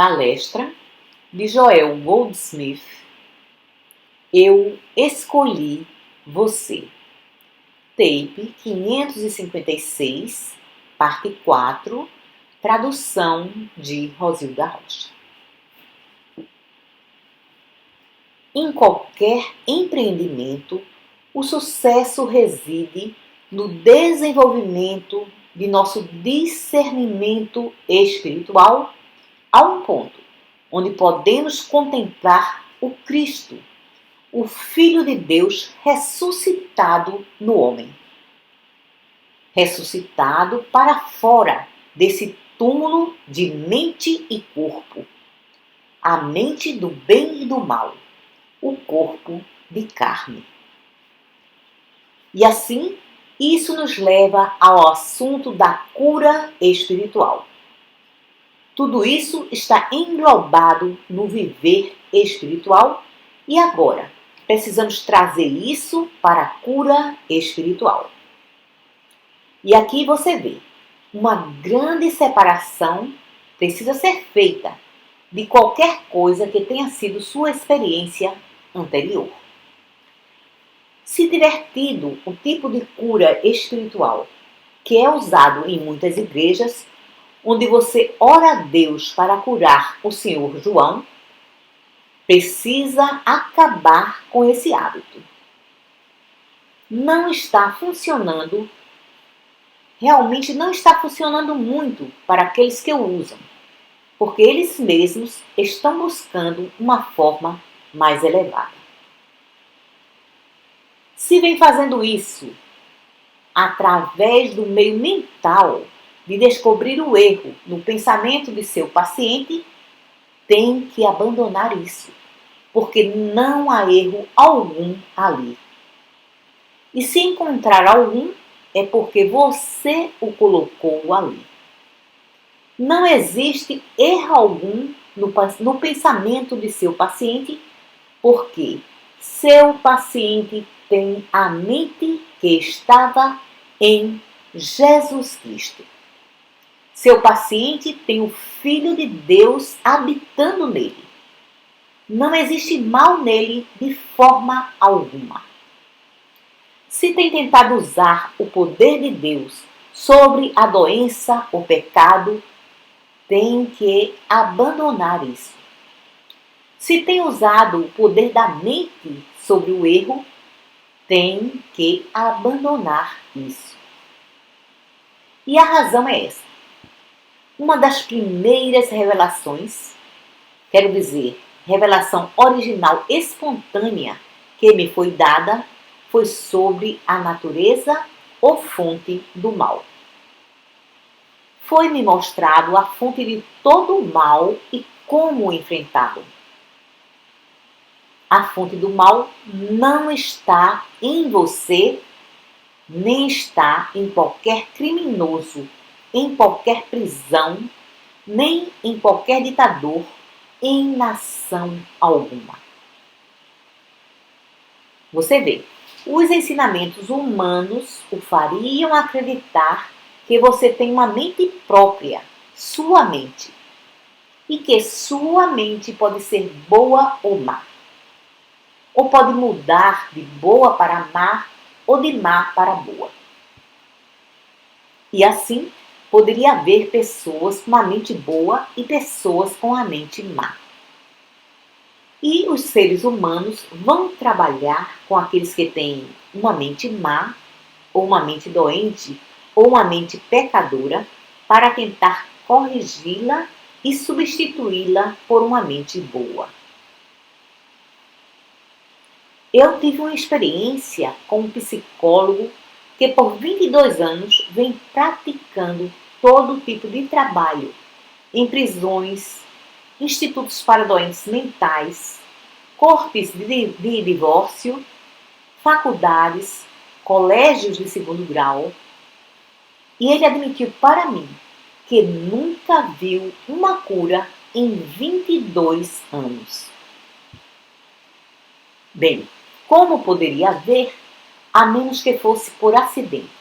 Palestra de Joel Goldsmith. Eu escolhi você. Tape 556, parte 4, tradução de Rosilda Rocha. Em qualquer empreendimento, o sucesso reside no desenvolvimento de nosso discernimento espiritual a um ponto onde podemos contemplar o Cristo, o Filho de Deus ressuscitado no homem. Ressuscitado para fora desse túmulo de mente e corpo. A mente do bem e do mal, o corpo de carne. E assim, isso nos leva ao assunto da cura espiritual. Tudo isso está englobado no viver espiritual e agora precisamos trazer isso para a cura espiritual. E aqui você vê, uma grande separação precisa ser feita de qualquer coisa que tenha sido sua experiência anterior. Se tiver tido o tipo de cura espiritual que é usado em muitas igrejas, onde você ora a Deus para curar o Senhor João, precisa acabar com esse hábito. Não está funcionando, realmente não está funcionando muito para aqueles que o usam, porque eles mesmos estão buscando uma forma mais elevada. Se vem fazendo isso através do meio mental, de descobrir o erro no pensamento de seu paciente, tem que abandonar isso, porque não há erro algum ali. E se encontrar algum, é porque você o colocou ali. Não existe erro algum no pensamento de seu paciente, porque seu paciente tem a mente que estava em Jesus Cristo. Seu paciente tem o Filho de Deus habitando nele. Não existe mal nele de forma alguma. Se tem tentado usar o poder de Deus sobre a doença, o pecado, tem que abandonar isso. Se tem usado o poder da mente sobre o erro, tem que abandonar isso. E a razão é essa. Uma das primeiras revelações, quero dizer, revelação original espontânea que me foi dada, foi sobre a natureza ou fonte do mal. Foi-me mostrado a fonte de todo o mal e como enfrentá-lo. A fonte do mal não está em você, nem está em qualquer criminoso, em qualquer prisão, nem em qualquer ditador, em nação alguma. Você vê, os ensinamentos humanos o fariam acreditar que você tem uma mente própria, sua mente, e que sua mente pode ser boa ou má, ou pode mudar de boa para má ou de má para boa. E assim, poderia haver pessoas com a mente boa e pessoas com a mente má. E os seres humanos vão trabalhar com aqueles que têm uma mente má, ou uma mente doente, ou uma mente pecadora, para tentar corrigi-la e substituí-la por uma mente boa. Eu tive uma experiência com um psicólogo que por 22 anos vem praticando todo tipo de trabalho em prisões, institutos para doentes mentais, cortes de divórcio, faculdades, colégios de segundo grau, e ele admitiu para mim que nunca viu uma cura em 22 anos. Bem, como poderia haver, a menos que fosse por acidente?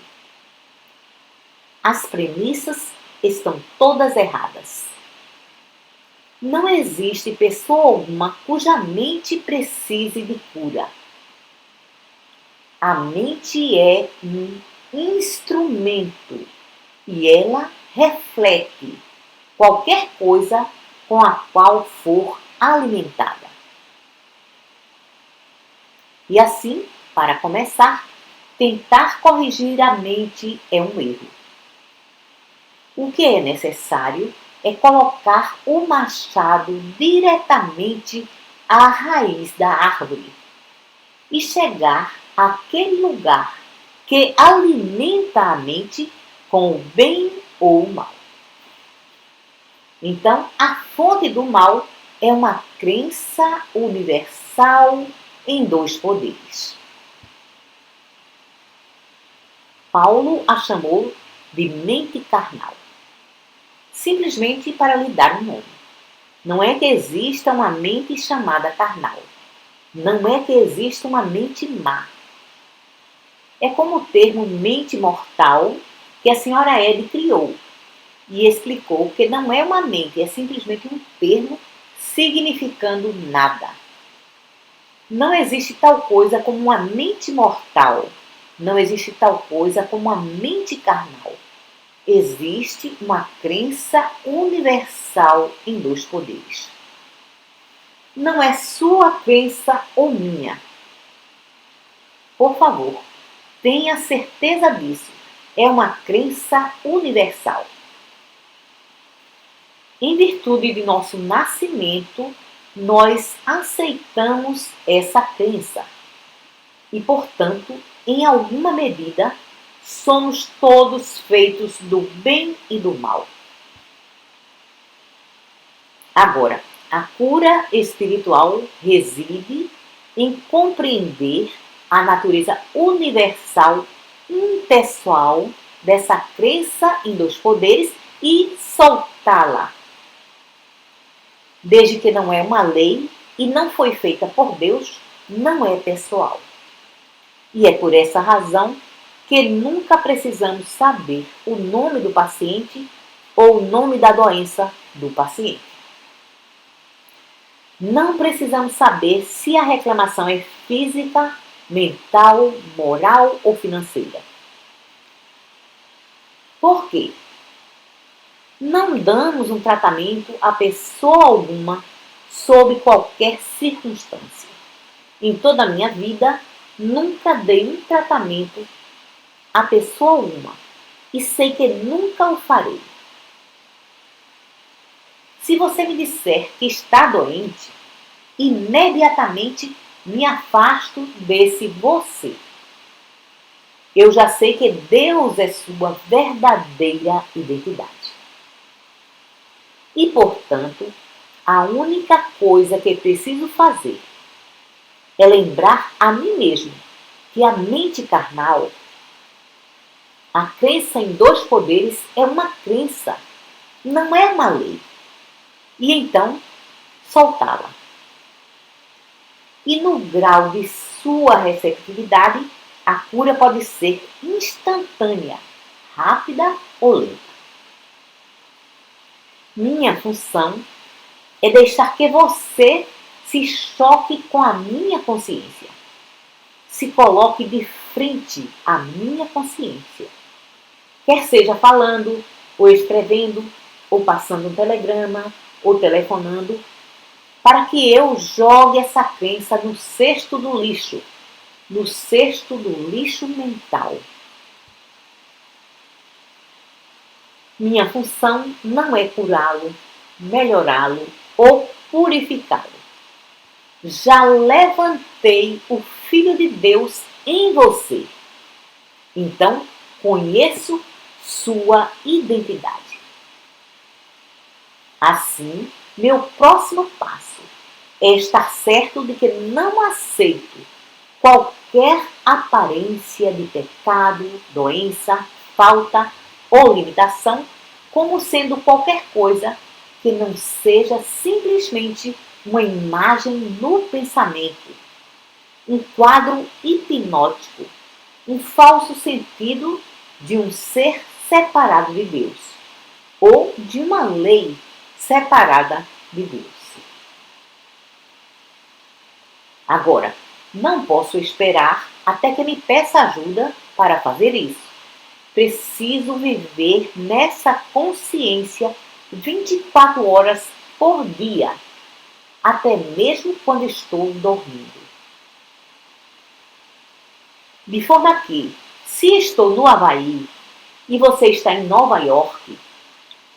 As premissas estão todas erradas. Não existe pessoa alguma cuja mente precise de cura. A mente é um instrumento e ela reflete qualquer coisa com a qual for alimentada. E assim, para começar, tentar corrigir a mente é um erro. O que é necessário é colocar o machado diretamente à raiz da árvore e chegar àquele lugar que alimenta a mente com o bem ou o mal. Então, a fonte do mal é uma crença universal em dois poderes. Paulo a chamou de mente carnal, simplesmente para lhe dar um nome. Não é que exista uma mente chamada carnal. Não é que exista uma mente má. É como o termo mente mortal que a senhora Ed criou e explicou que não é uma mente, é simplesmente um termo significando nada. Não existe tal coisa como uma mente mortal. Não existe tal coisa como uma mente carnal. Existe uma crença universal em dois poderes. Não é sua crença ou minha. Por favor, tenha certeza disso. É uma crença universal. Em virtude de nosso nascimento, nós aceitamos essa crença. E, portanto, em alguma medida, somos todos feitos do bem e do mal. Agora, a cura espiritual reside em compreender a natureza universal, impessoal dessa crença em dois poderes e soltá-la. Desde que não é uma lei e não foi feita por Deus, não é pessoal. E é por essa razão que nunca precisamos saber o nome do paciente ou o nome da doença do paciente. Não precisamos saber se a reclamação é física, mental, moral ou financeira. Por quê? Não damos um tratamento a pessoa alguma sob qualquer circunstância. Em toda a minha vida, nunca dei um tratamento a pessoa alguma e sei que nunca o farei. Se você me disser que está doente, imediatamente me afasto desse você. Eu já sei que Deus é sua verdadeira identidade. E, portanto, a única coisa que preciso fazer é lembrar a mim mesmo que a mente carnal, a crença em dois poderes, é uma crença, não é uma lei. E então, soltá-la. E no grau de sua receptividade, a cura pode ser instantânea, rápida ou lenta. Minha função é deixar que você se choque com a minha consciência. Se coloque de frente à minha consciência. Quer seja falando, ou escrevendo, ou passando um telegrama, ou telefonando, para que eu jogue essa crença no cesto do lixo, no cesto do lixo mental. Minha função não é curá-lo, melhorá-lo ou purificá-lo. Já levantei o Filho de Deus em você. Então, conheço sua identidade. Assim, meu próximo passo é estar certo de que não aceito qualquer aparência de pecado, doença, falta ou limitação como sendo qualquer coisa que não seja simplesmente uma imagem no pensamento, um quadro hipnótico, um falso sentido de um ser separado de Deus ou de uma lei separada de Deus. Agora, não posso esperar até que me peça ajuda para fazer isso. Preciso viver nessa consciência 24 horas por dia, até mesmo quando estou dormindo. De forma que, se estou no Havaí e você está em Nova York,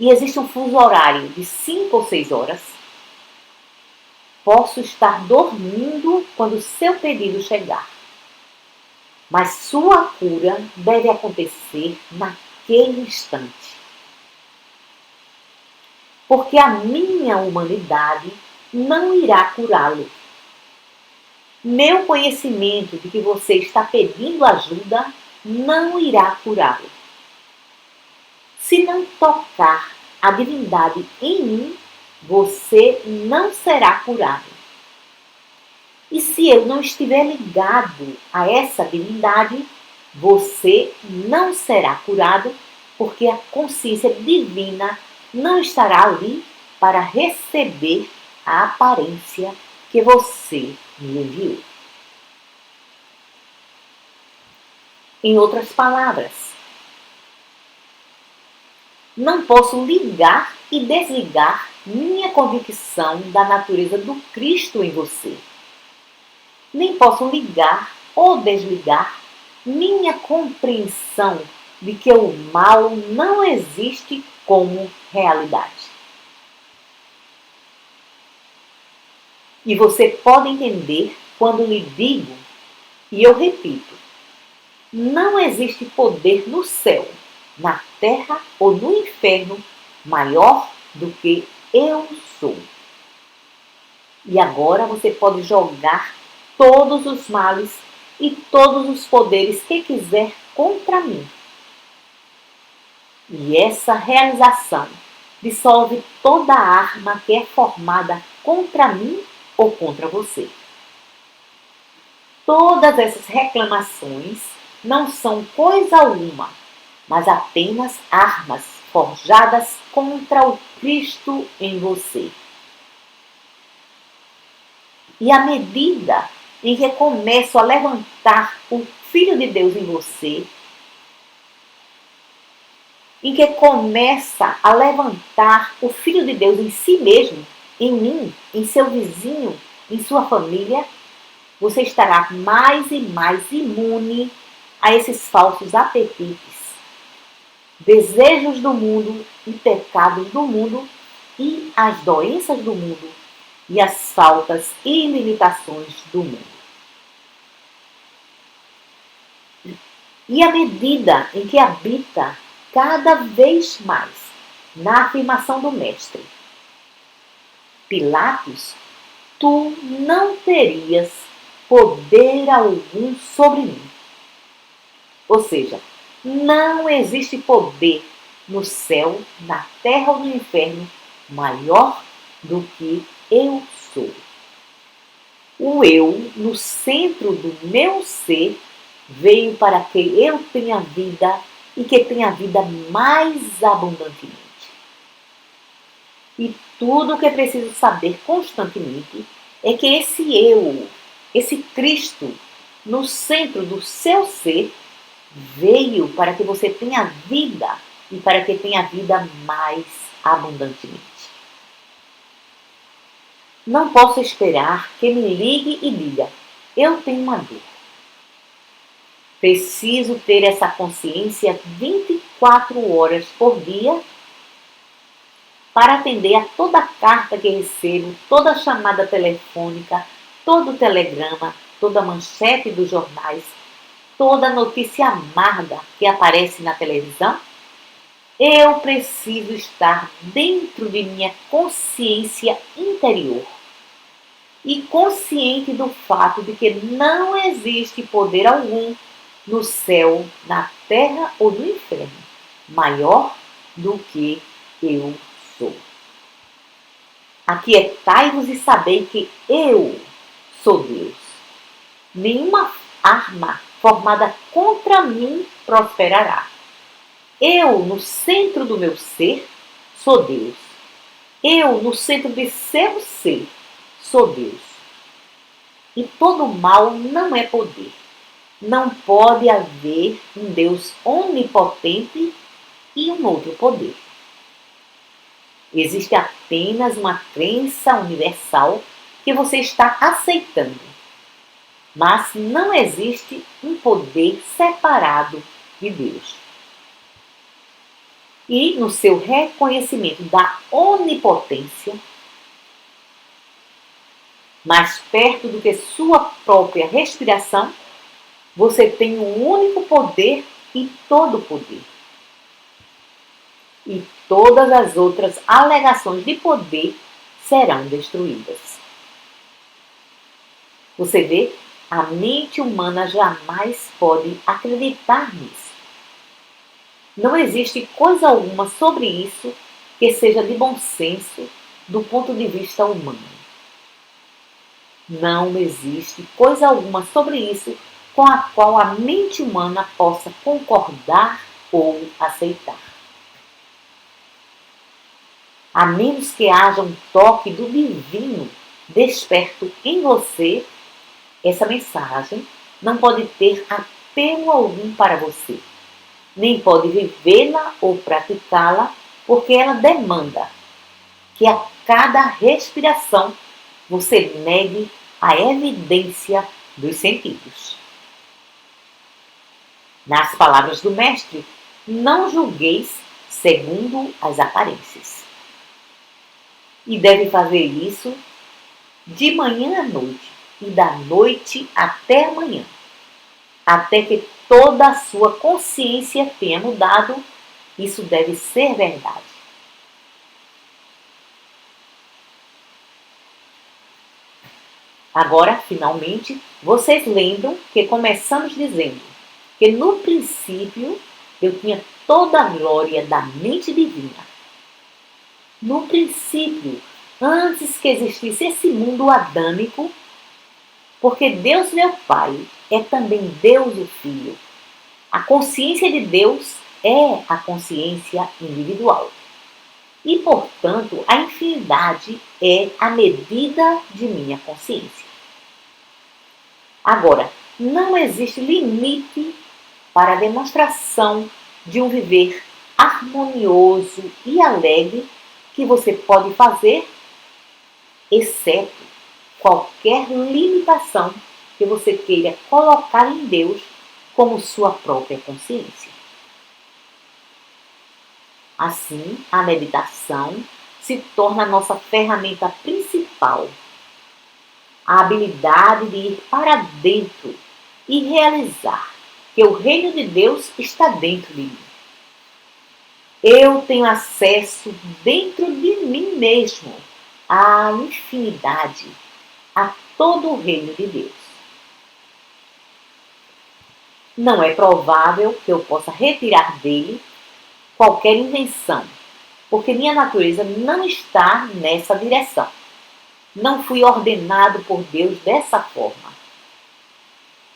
e existe um fuso horário de 5 ou 6 horas, posso estar dormindo quando seu pedido chegar. Mas sua cura deve acontecer naquele instante. Porque a minha humanidade não irá curá-lo. Meu conhecimento de que você está pedindo ajuda não irá curá-lo. Se não tocar a divindade em mim, você não será curado. E se eu não estiver ligado a essa divindade, você não será curado, porque a consciência divina não estará ali para receber a aparência que você me enviou. Em outras palavras, não posso ligar e desligar minha convicção da natureza do Cristo em você. Nem posso ligar ou desligar minha compreensão de que o mal não existe como realidade. E você pode entender quando lhe digo, e eu repito, não existe poder no céu, na terra ou no inferno maior do que eu sou. E agora você pode jogar todos os males e todos os poderes que quiser contra mim. E essa realização dissolve toda a arma que é formada contra mim ou contra você. Todas essas reclamações não são coisa alguma, mas apenas armas forjadas contra o Cristo em você. E à medida em que começo a levantar o Filho de Deus em você, em que começa a levantar o Filho de Deus em si mesmo, em mim, em seu vizinho, em sua família, você estará mais e mais imune a esses falsos apetites, desejos do mundo e pecados do mundo e as doenças do mundo e as faltas e limitações do mundo. E à medida em que habita cada vez mais na afirmação do Mestre, Pilatos, tu não terias poder algum sobre mim. Ou seja, não existe poder no céu, na terra ou no inferno maior do que eu sou. O eu, no centro do meu ser, veio para que eu tenha vida e que tenha vida mais abundantemente. E tudo o que é preciso saber constantemente é que esse eu, esse Cristo, no centro do seu ser, veio para que você tenha vida e para que tenha vida mais abundantemente. Não posso esperar que me ligue e diga, eu tenho uma dor. Preciso ter essa consciência 24 horas por dia para atender a toda carta que recebo, toda chamada telefônica, todo telegrama, toda manchete dos jornais, toda notícia amarga que aparece na televisão. Eu preciso estar dentro de minha consciência interior e consciente do fato de que não existe poder algum no céu, na terra ou no inferno maior do que eu sou. Aquietai-vos e sabei que eu sou Deus. Nenhuma arma formada contra mim prosperará. Eu, no centro do meu ser, sou Deus. Eu, no centro de seu ser, sou Deus. E todo mal não é poder. Não pode haver um Deus onipotente e um outro poder. Existe apenas uma crença universal que você está aceitando. Mas não existe um poder separado de Deus. E no seu reconhecimento da onipotência, mais perto do que sua própria respiração, você tem um único poder e todo poder. E todas as outras alegações de poder serão destruídas. Você vê, a mente humana jamais pode acreditar nisso. Não existe coisa alguma sobre isso que seja de bom senso do ponto de vista humano. Não existe coisa alguma sobre isso com a qual a mente humana possa concordar ou aceitar. A menos que haja um toque do divino desperto em você, essa mensagem não pode ter apelo algum para você, nem pode vivê-la ou praticá-la, porque ela demanda que a cada respiração você negue a evidência dos sentidos. Nas palavras do Mestre, não julgueis segundo as aparências. E deve fazer isso de manhã à noite e da noite até amanhã, até que toda a sua consciência tenha mudado. Isso deve ser verdade. Agora, finalmente, vocês lembram que começamos dizendo que no princípio eu tinha toda a glória da mente divina. No princípio, antes que existisse esse mundo adâmico, porque Deus, meu Pai, é também Deus, o Filho. A consciência de Deus é a consciência individual. E, portanto, a infinidade é a medida de minha consciência. Agora, não existe limite para a demonstração de um viver harmonioso e alegre que você pode fazer, exceto qualquer limitação que você queira colocar em Deus como sua própria consciência. Assim, a meditação se torna a nossa ferramenta principal, a habilidade de ir para dentro e realizar que o reino de Deus está dentro de mim. Eu tenho acesso dentro de mim mesmo à infinidade, a todo o reino de Deus. Não é provável que eu possa retirar dele qualquer invenção, porque minha natureza não está nessa direção. Não fui ordenado por Deus dessa forma.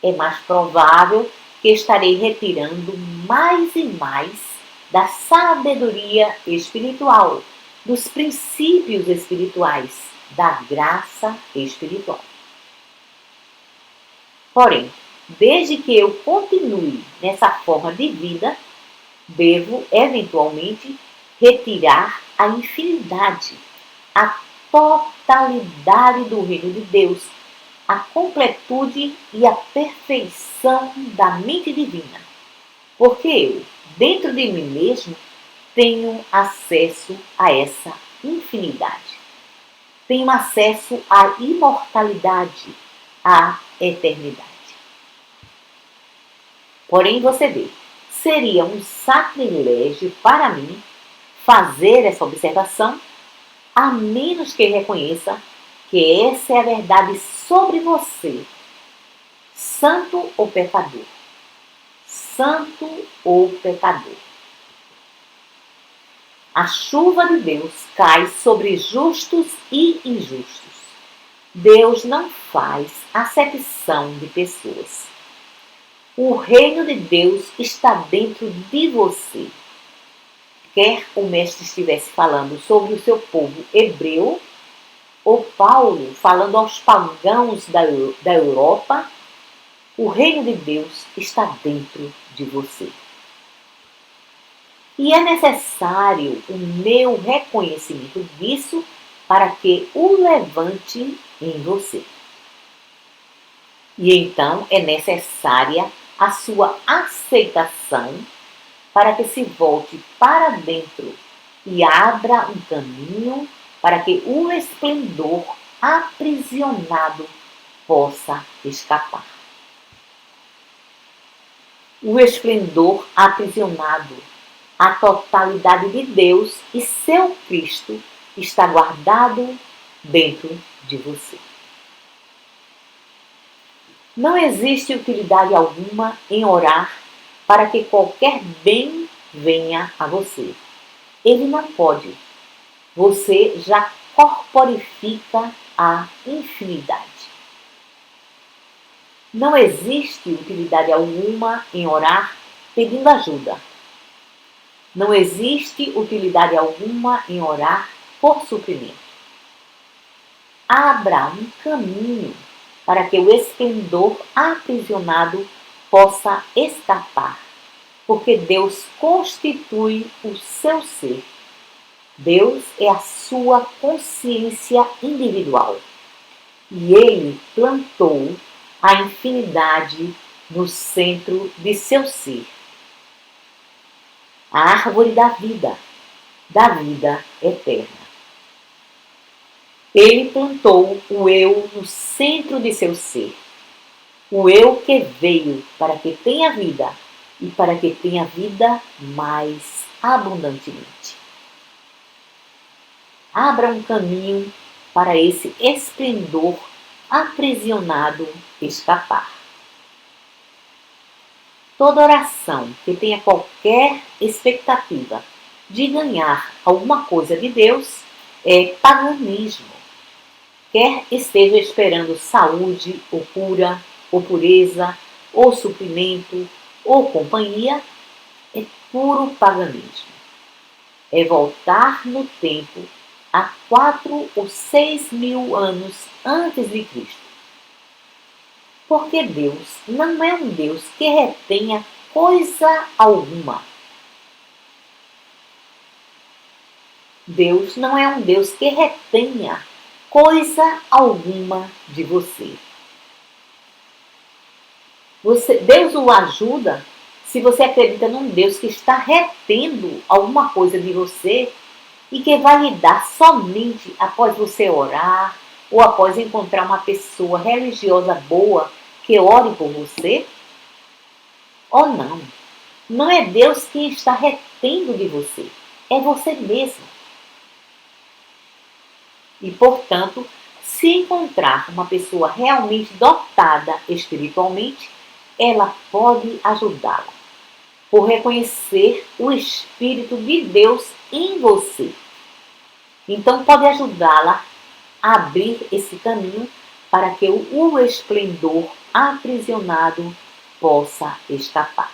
É mais provável que estarei retirando mais e mais da sabedoria espiritual, dos princípios espirituais, da graça espiritual. Porém, desde que eu continue nessa forma de vida, devo, eventualmente, retirar a infinidade, a totalidade do reino de Deus, a completude e a perfeição da mente divina. Porque eu, dentro de mim mesmo, tenho acesso a essa infinidade. Tenho acesso à imortalidade, à eternidade. Porém, você vê, seria um sacrilégio para mim fazer essa observação, a menos que reconheça que essa é a verdade sobre você, santo ou pecador. Santo ou pecador. A chuva de Deus cai sobre justos e injustos. Deus não faz acepção de pessoas. O reino de Deus está dentro de você. quer o mestre estivesse falando sobre o seu povo hebreu, ou Paulo falando aos pagãos da Europa, o reino de Deus está dentro de você. E é necessário o meu reconhecimento disso para que o levante em você. E então é necessária a sua aceitação para que se volte para dentro e abra um caminho para que o esplendor aprisionado possa escapar. O esplendor aprisionado, a totalidade de Deus e seu Cristo está guardado dentro de você. Não existe utilidade alguma em orar para que qualquer bem venha a você. Ele não pode. Você já corporifica a infinidade. Não existe utilidade alguma em orar pedindo ajuda. Não existe utilidade alguma em orar por suprimento. Abra um caminho para que o esplendor aprisionado possa escapar, porque Deus constitui o seu ser. Deus é a sua consciência individual e Ele plantou a infinidade no centro de seu ser. A árvore da vida eterna. Ele plantou o eu no centro de seu ser. O eu que veio para que tenha vida e para que tenha vida mais abundantemente. Abra um caminho para esse esplendor aprisionado escapar. Toda oração que tenha qualquer expectativa de ganhar alguma coisa de Deus é paganismo. Quer esteja esperando saúde, ou cura, ou pureza, ou suprimento, ou companhia, é puro paganismo. É voltar no tempo a 4 ou 6 mil anos antes de Cristo. Porque Deus não é um Deus que retenha coisa alguma. Deus não é um Deus que retenha coisa alguma de você. Deus o ajuda se você acredita num Deus que está retendo alguma coisa de você e que vai lhe dar somente após você orar ou após encontrar uma pessoa religiosa boa que ore por você? Ou não? Não é Deus quem está retendo de você, é você mesmo. E, portanto, se encontrar uma pessoa realmente dotada espiritualmente, ela pode ajudá-la, por reconhecer o Espírito de Deus em você. Então, pode ajudá-la a abrir esse caminho para que o esplendor aprisionado possa escapar.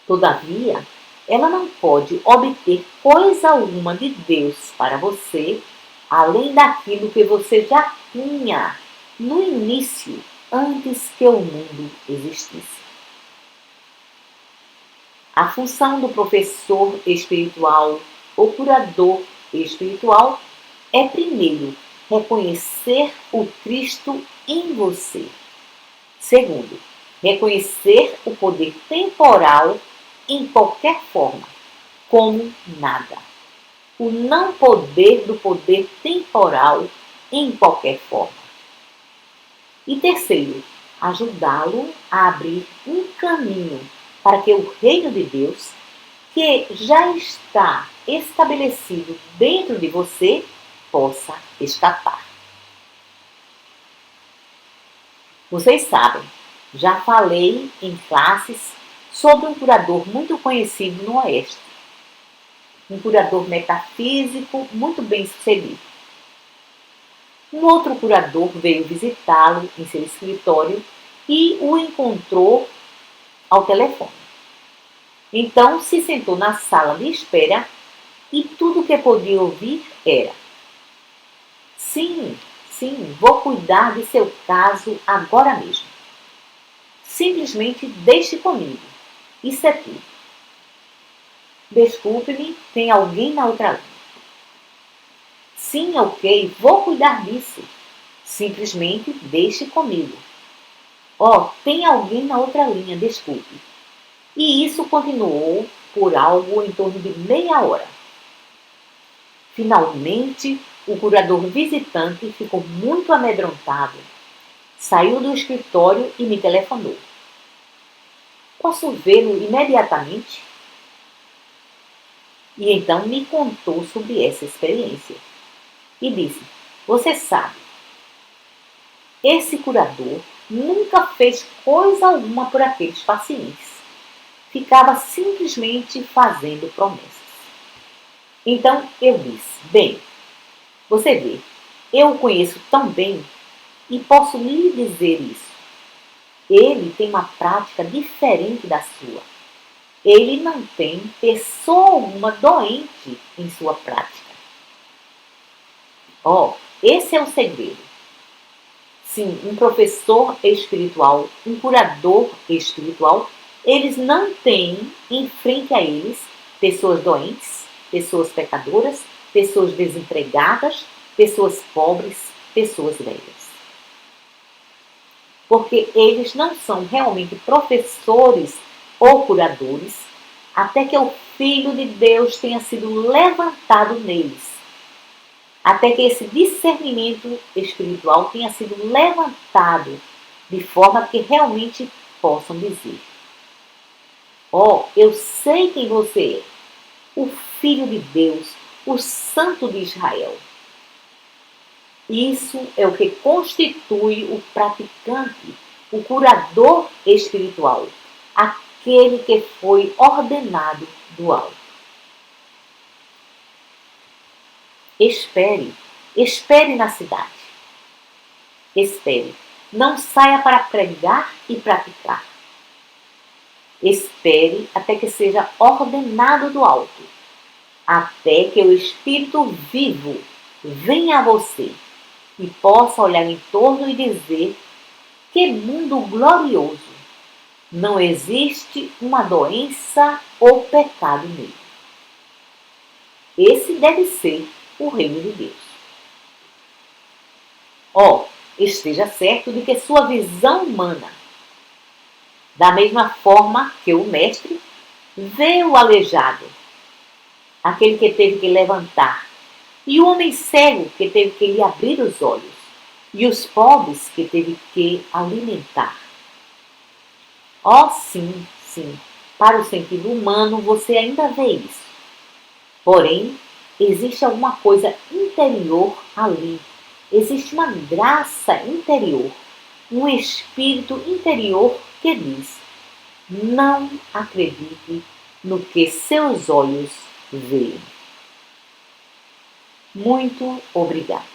Todavia, ela não pode obter coisa alguma de Deus para você, além daquilo que você já tinha no início, antes que o mundo existisse. A função do professor espiritual ou curador espiritual é, primeiro, reconhecer o Cristo em você. Segundo, reconhecer o poder temporal em qualquer forma, como nada. O não poder do poder temporal em qualquer forma. E terceiro, ajudá-lo a abrir um caminho para que o reino de Deus, que já está estabelecido dentro de você, possa escapar. Vocês sabem, já falei em classes sobre um curador muito conhecido no Oeste. Um curador metafísico muito bem sucedido. Um outro curador veio visitá-lo em seu escritório e o encontrou ao telefone. Então se sentou na sala de espera e tudo que podia ouvir era: sim, sim, vou cuidar de seu caso agora mesmo. Simplesmente deixe comigo. Isso é tudo. Desculpe-me, tem alguém na outra linha. Sim, ok, vou cuidar disso. Simplesmente deixe comigo. Oh, tem alguém na outra linha, desculpe. E isso continuou por algo em torno de meia hora. Finalmente, o curador visitante ficou muito amedrontado. Saiu do escritório e me telefonou. Posso vê-lo imediatamente? E então me contou sobre essa experiência. E disse: você sabe, esse curador nunca fez coisa alguma por aqueles pacientes. Ficava simplesmente fazendo promessas. Então eu disse: bem, você vê, eu o conheço tão bem e posso lhe dizer isso. Ele tem uma prática diferente da sua. Ele não tem pessoa alguma doente em sua prática. Oh, esse é o segredo. Sim, um professor espiritual, um curador espiritual, eles não têm em frente a eles pessoas doentes, pessoas pecadoras, pessoas desempregadas, pessoas pobres, pessoas velhas. Porque eles não são realmente professores ou curadores até que o Filho de Deus tenha sido levantado neles. Até que esse discernimento espiritual tenha sido levantado de forma que realmente possam dizer: oh, eu sei quem você é, o Filho de Deus, o Santo de Israel. Isso é o que constitui o praticante, o curador espiritual, aquele que foi ordenado do alto. Espere, espere na cidade. Espere, não saia para pregar e praticar. Espere até que seja ordenado do alto, até que o Espírito vivo venha a você e possa olhar em torno e dizer: que mundo glorioso! Não existe uma doença ou pecado nele. Esse deve ser o reino de Deus. Oh, esteja certo de que sua visão humana, da mesma forma que o mestre, vê o aleijado, aquele que teve que levantar, e o homem cego que teve que lhe abrir os olhos, e os pobres que teve que alimentar. Oh, sim, sim, para o sentido humano você ainda vê isso. Porém, existe alguma coisa interior ali. Existe uma graça interior, um espírito interior que diz: não acredite no que seus olhos veem. Muito obrigada.